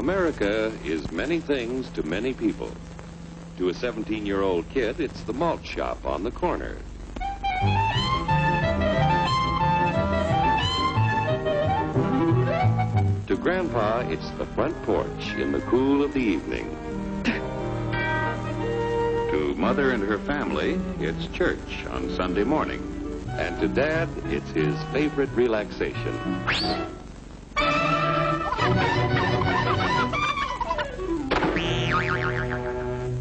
America is many things to many people. To a 17-year-old kid, it's the malt shop on the corner. To Grandpa, it's the front porch in the cool of the evening. To Mother and her family, it's church on Sunday morning. And to Dad, it's his favorite relaxation.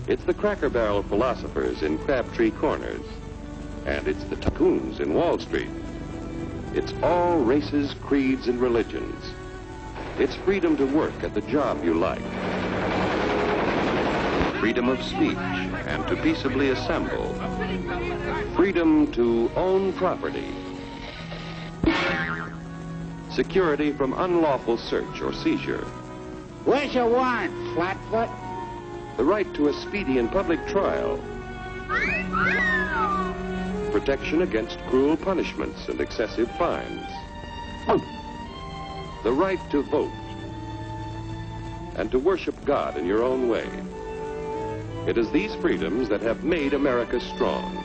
It's the Cracker Barrel philosophers in Crabtree Corners. And it's the tycoons in Wall Street. It's all races, creeds, and religions. It's freedom to work at the job you like. Freedom of speech and to peaceably assemble. Freedom to own property. Security from unlawful search or seizure. Where's your warrant, Flatfoot? The right to a speedy and public trial. Protection against cruel punishments and excessive fines. The right to vote. And to worship God in your own way. It is these freedoms that have made America strong.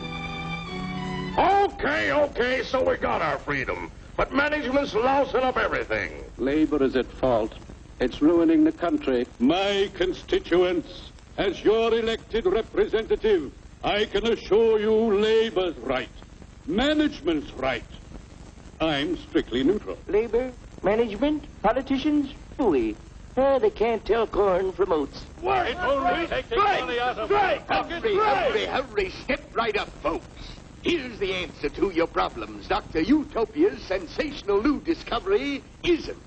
Okay, so we got our freedom. But management's lousing up everything. Labor is at fault. It's ruining the country. My constituents, as your elected representative, I can assure you Labor's right. Management's right. I'm strictly neutral. Labor, management, politicians, fooey. They can't tell corn from oats. Wait, Hurry, step right up, folks. Here's the answer to your problems. Dr. Utopia's sensational new discovery, ism.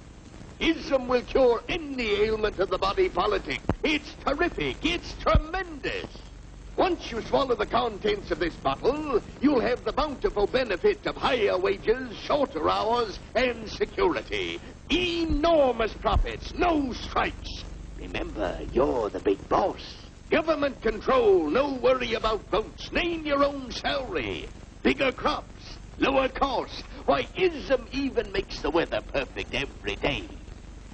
Ism will cure any ailment of the body politic. It's terrific. It's tremendous. Once you swallow the contents of this bottle, you'll have the bountiful benefit of higher wages, shorter hours, and security. Enormous profits, no strikes. Remember, you're the big boss. Government control, no worry about votes. Name your own salary. Bigger crops, lower costs. Why, ism even makes the weather perfect every day.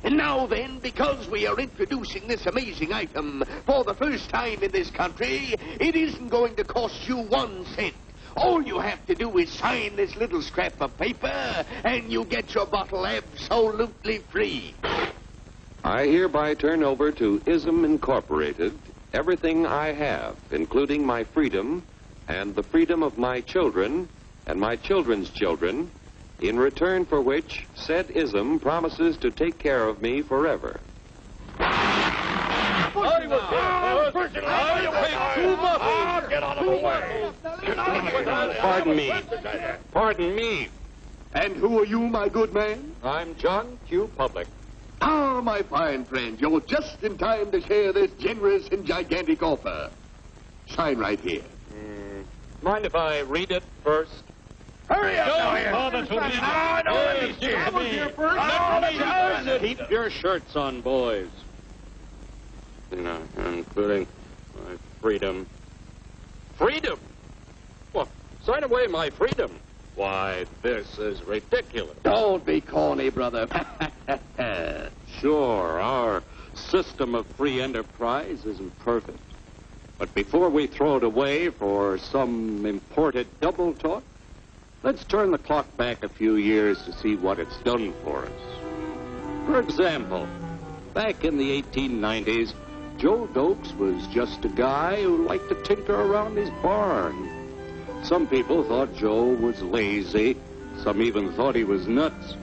And now then, because we are introducing this amazing item for the first time in this country, it isn't going to cost you 1 cent. All you have to do is sign this little scrap of paper, and you get your bottle absolutely free. I hereby turn over to ISM Incorporated everything I have, including my freedom and the freedom of my children and my children's children, in return for which said ISM promises to take care of me forever. Get out of the way. Pardon me. And who are you, my good man? I'm John Q. Public. Ah, my fine friend, you're just in time to share this generous and gigantic offer. Sign right here. Mind if I read it first? Hurry up, Keep your shirts on, boys. Including my freedom. Freedom? Well, sign away my freedom. Why, this is ridiculous. Don't be corny, brother. Sure, our system of free enterprise isn't perfect. But before we throw it away for some imported double talk, let's turn the clock back a few years to see what it's done for us. For example, back in the 1890s, Joe Dokes was just a guy who liked to tinker around his barn. Some people thought Joe was lazy. Some even thought he was nuts.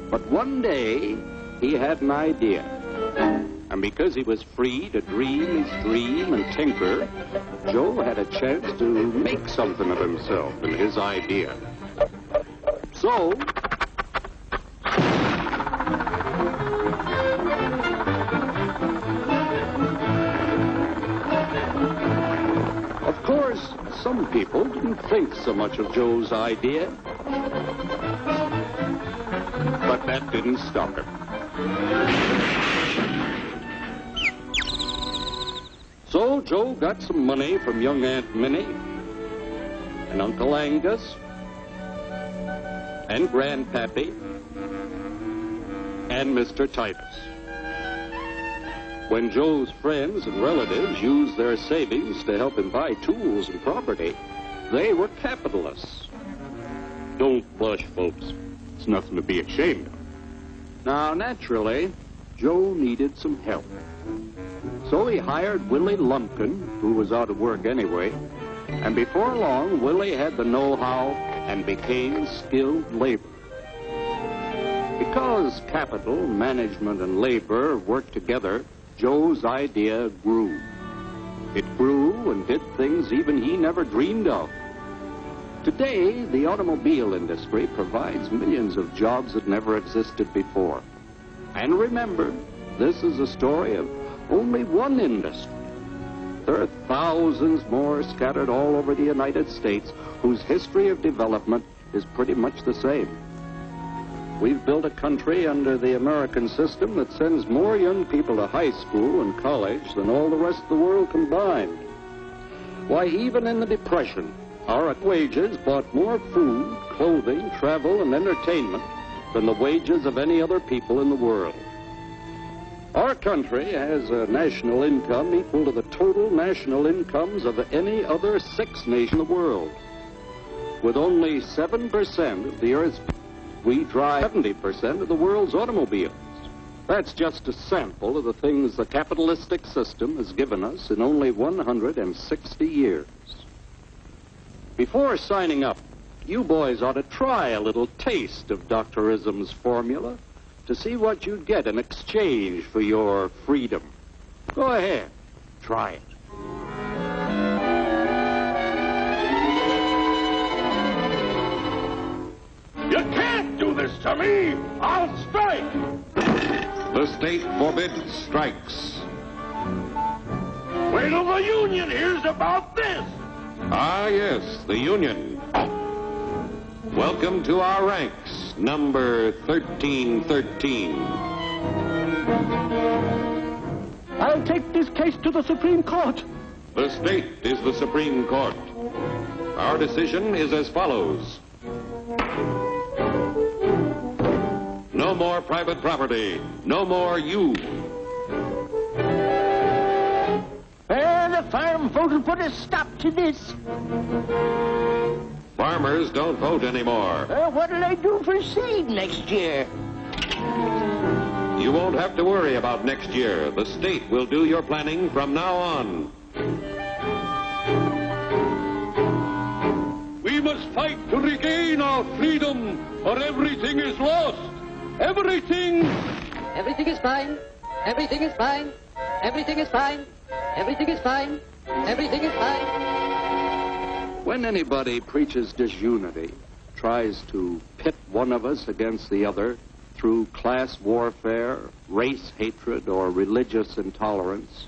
But one day, he had an idea. And because he was free to dream his dream and tinker, Joe had a chance to make something of himself and his idea. So, of course, some people didn't think so much of Joe's idea. But that didn't stop him. So Joe got some money from young Aunt Minnie and Uncle Angus and Grandpappy and Mr. Titus. When Joe's friends and relatives used their savings to help him buy tools and property, they were capitalists. Don't blush, folks. It's nothing to be ashamed of. Now, naturally, Joe needed some help. So he hired Willie Lumpkin, who was out of work anyway, and before long, Willie had the know-how and became skilled labor. Because capital, management, and labor worked together, Joe's idea grew. It grew and did things even he never dreamed of. Today, the automobile industry provides millions of jobs that never existed before. And remember, this is a story of only one industry. There are thousands more scattered all over the United States whose history of development is pretty much the same. We've built a country under the American system that sends more young people to high school and college than all the rest of the world combined. Why, even in the Depression, our wages bought more food, clothing, travel, and entertainment than the wages of any other people in the world. Our country has a national income equal to the total national incomes of any other 6 nations in the world. With only 7% of the Earth's we drive 70% of the world's automobiles. That's just a sample of the things the capitalistic system has given us in only 160 years. Before signing up, you boys ought to try a little taste of Dr. Ism's formula to see what you'd get in exchange for your freedom. Go ahead, try it. You can't do this to me! I'll strike! The state forbids strikes. Wait till the union hears about this! Ah, yes, the Union. Welcome to our ranks, number 1313. I'll take this case to the Supreme Court. The state is the Supreme Court. Our decision is as follows. No more private property. No more you. The farm vote will put a stop to this. Farmers don't vote anymore. What'll I do for seed next year? You won't have to worry about next year. The state will do your planning from now on. We must fight to regain our freedom, or everything is lost. Everything! Everything is fine. Everything is fine. Everything is fine. Everything is fine. Everything is fine. When anybody preaches disunity, tries to pit one of us against the other through class warfare, race hatred, or religious intolerance,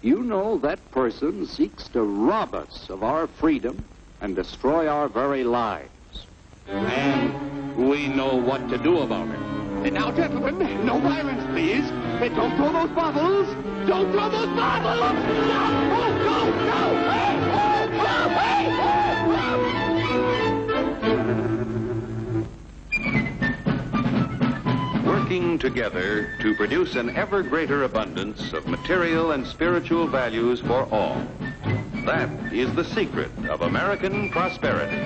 you know that person seeks to rob us of our freedom and destroy our very lives. And we know what to do about it. Now, gentlemen, no violence, please. Don't throw those bottles. Don't throw those bottles. No! Oh, no! Hey! Working together to produce an ever greater abundance of material and spiritual values for all. That is the secret of American prosperity.